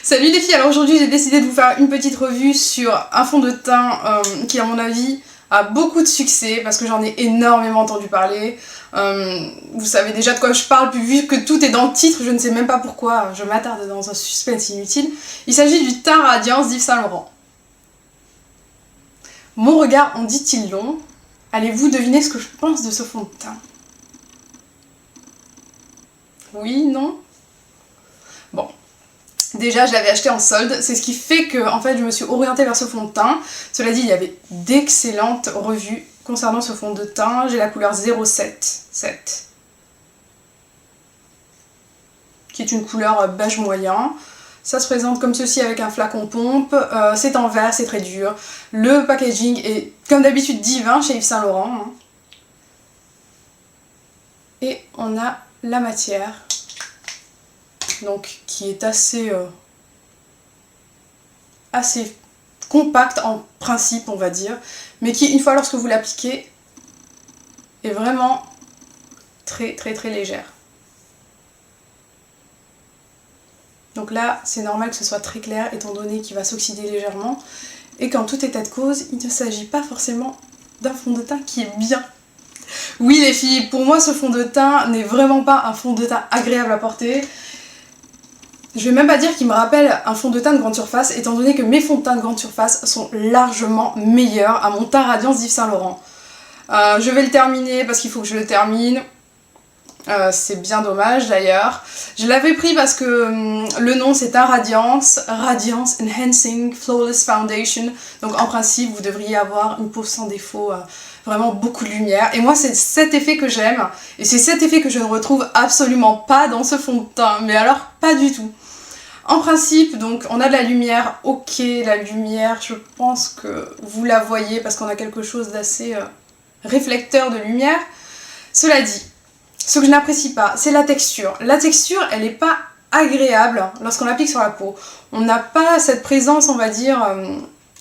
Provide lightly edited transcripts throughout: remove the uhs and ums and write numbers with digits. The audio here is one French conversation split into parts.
Salut les filles, alors aujourd'hui j'ai décidé de vous faire une petite revue sur un fond de teint qui à mon avis a beaucoup de succès parce que j'en ai énormément entendu parler. Vous savez déjà de quoi je parle, puis vu que tout est dans le titre, je ne sais même pas pourquoi je m'attarde dans un suspense inutile. Il s'agit du teint Radiance d'Yves Saint Laurent. Mon regard en dit-il long? Allez-vous deviner ce que je pense de ce fond de teint? Oui, non? Bon. Déjà, je l'avais acheté en solde, c'est ce qui fait que en fait, je me suis orientée vers ce fond de teint. Cela dit, il y avait d'excellentes revues concernant ce fond de teint. J'ai la couleur 077, qui est une couleur beige moyen. Ça se présente comme ceci avec un flacon pompe. C'est en verre, c'est très dur. Le packaging est comme d'habitude divin chez Yves Saint Laurent. Et on a la matière, donc qui est assez compacte en principe, on va dire, mais qui, une fois lorsque vous l'appliquez, est vraiment très légère. Donc là, c'est normal que ce soit très clair, étant donné qu'il va s'oxyder légèrement, et qu'en tout état de cause, il ne s'agit pas forcément d'un fond de teint qui est bien. Oui les filles, pour moi ce fond de teint n'est vraiment pas un fond de teint agréable à porter. Je vais même pas dire qu'il me rappelle un fond de teint de grande surface, étant donné que mes fonds de teint de grande surface sont largement meilleurs à mon teint Radiance d'Yves Saint Laurent. Je vais le terminer parce qu'il faut que je le termine. C'est bien dommage d'ailleurs. Je l'avais pris parce que le nom c'est un Radiance Enhancing Flawless Foundation. Donc en principe vous devriez avoir une peau sans défaut, vraiment beaucoup de lumière. Et moi c'est cet effet que j'aime. Et c'est cet effet que je ne retrouve absolument pas dans ce fond de teint. Mais alors pas du tout. En principe, donc on a de la lumière, ok, la lumière, je pense que vous la voyez parce qu'on a quelque chose d'assez réflecteur de lumière. Cela dit, ce que je n'apprécie pas, c'est la texture. La texture, elle n'est pas agréable lorsqu'on l'applique sur la peau. On n'a pas cette présence, on va dire,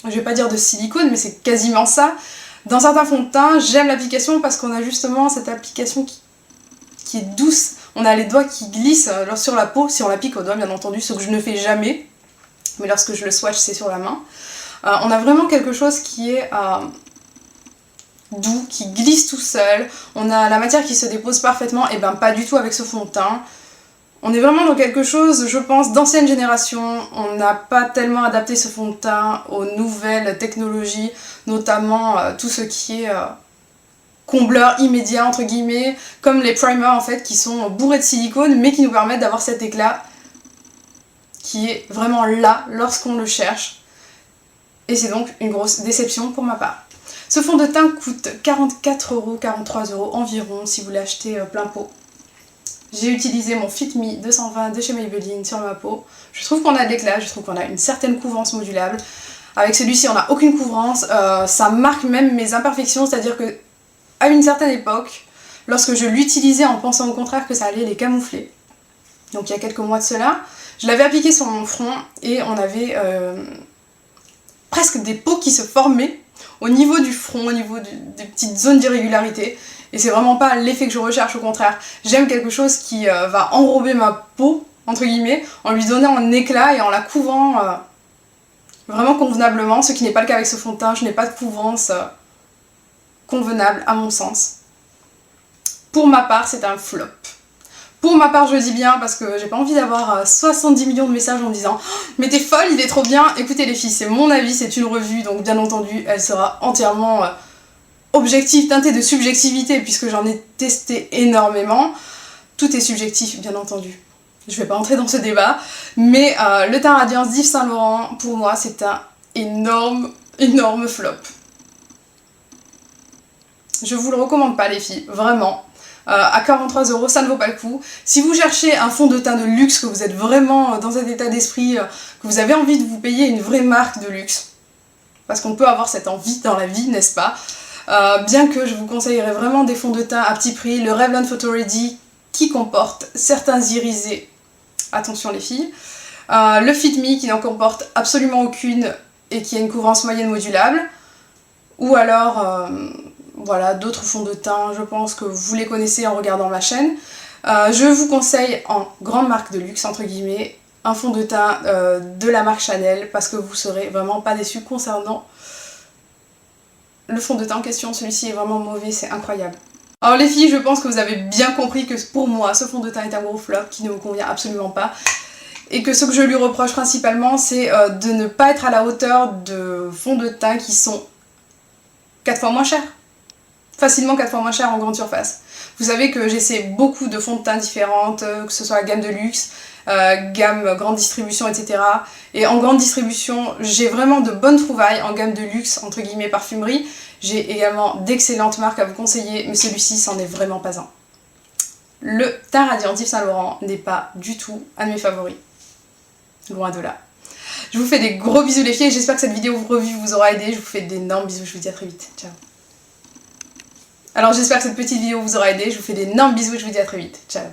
je vais pas dire de silicone, mais c'est quasiment ça. Dans certains fonds de teint, j'aime l'application parce qu'on a justement cette application qui est douce. On a les doigts qui glissent sur la peau, si on l'applique au doigt bien entendu, ce que je ne fais jamais, mais lorsque je le swatch c'est sur la main. On a vraiment quelque chose qui est doux, qui glisse tout seul. On a la matière qui se dépose parfaitement, et ben pas du tout avec ce fond de teint. On est vraiment dans quelque chose, je pense, d'ancienne génération. On n'a pas tellement adapté ce fond de teint aux nouvelles technologies, notamment tout ce qui est combleur immédiat entre guillemets, comme les primers en fait qui sont bourrés de silicone mais qui nous permettent d'avoir cet éclat qui est vraiment là lorsqu'on le cherche, et c'est donc une grosse déception pour ma part. Ce fond de teint coûte 44€, 43€ environ si vous l'achetez plein pot. J'ai utilisé mon Fit Me 220 de chez Maybelline sur ma peau. Je trouve qu'on a de l'éclat, je trouve qu'on a une certaine couvrance modulable. Avec celui-ci on n'a aucune couvrance, ça marque même mes imperfections, c'est-à-dire que à une certaine époque, lorsque je l'utilisais en pensant au contraire que ça allait les camoufler, donc il y a quelques mois de cela, je l'avais appliqué sur mon front et on avait presque des peaux qui se formaient au niveau du front, au niveau des petites zones d'irrégularité, et c'est vraiment pas l'effet que je recherche, au contraire. J'aime quelque chose qui va enrober ma peau, entre guillemets, en lui donnant un éclat et en la couvrant vraiment convenablement, ce qui n'est pas le cas avec ce fond de teint. Je n'ai pas de couvrance convenable à mon sens. Pour ma part, c'est un flop. Pour ma part, je le dis bien parce que j'ai pas envie d'avoir 70 millions de messages en me disant « Mais t'es folle, il est trop bien !» Écoutez les filles, c'est mon avis, c'est une revue, donc bien entendu, elle sera entièrement objective, teintée de subjectivité, puisque j'en ai testé énormément. Tout est subjectif, bien entendu. Je vais pas entrer dans ce débat, mais le teint Radiance d'Yves Saint Laurent, pour moi, c'est un énorme flop. Je vous le recommande pas les filles, vraiment. À 43€, ça ne vaut pas le coup. Si vous cherchez un fond de teint de luxe, que vous êtes vraiment dans cet état d'esprit, que vous avez envie de vous payer une vraie marque de luxe, parce qu'on peut avoir cette envie dans la vie, n'est-ce pas, bien que je vous conseillerais vraiment des fonds de teint à petit prix, le Revlon Photo Ready qui comporte certains irisés, attention les filles, le Fit Me qui n'en comporte absolument aucune et qui a une couvrance moyenne modulable, ou alors voilà, d'autres fonds de teint, je pense que vous les connaissez en regardant ma chaîne. Je vous conseille en grande marque de luxe, entre guillemets, un fond de teint de la marque Chanel parce que vous serez vraiment pas déçus concernant le fond de teint en question. Celui-ci est vraiment mauvais, c'est incroyable. Alors les filles, je pense que vous avez bien compris que pour moi, ce fond de teint est un gros flop qui ne me convient absolument pas. Et que ce que je lui reproche principalement, c'est de ne pas être à la hauteur de fonds de teint qui sont 4 fois moins chers. Facilement 4 fois moins chers en grande surface. Vous savez que j'essaie beaucoup de fonds de teint différentes, que ce soit la gamme de luxe, gamme grande distribution, etc. Et en grande distribution, j'ai vraiment de bonnes trouvailles. En gamme de luxe, entre guillemets parfumerie, j'ai également d'excellentes marques à vous conseiller, mais celui-ci, c'en est vraiment pas un. Le teint radiant Yves Saint Laurent n'est pas du tout un de mes favoris. Loin de là. Je vous fais des gros bisous les filles, j'espère que cette vidéo revue vous aura aidé. Je vous fais d'énormes bisous, je vous dis à très vite. Ciao. Alors j'espère que cette petite vidéo vous aura aidé, je vous fais d'énormes bisous, je vous dis à très vite. Ciao.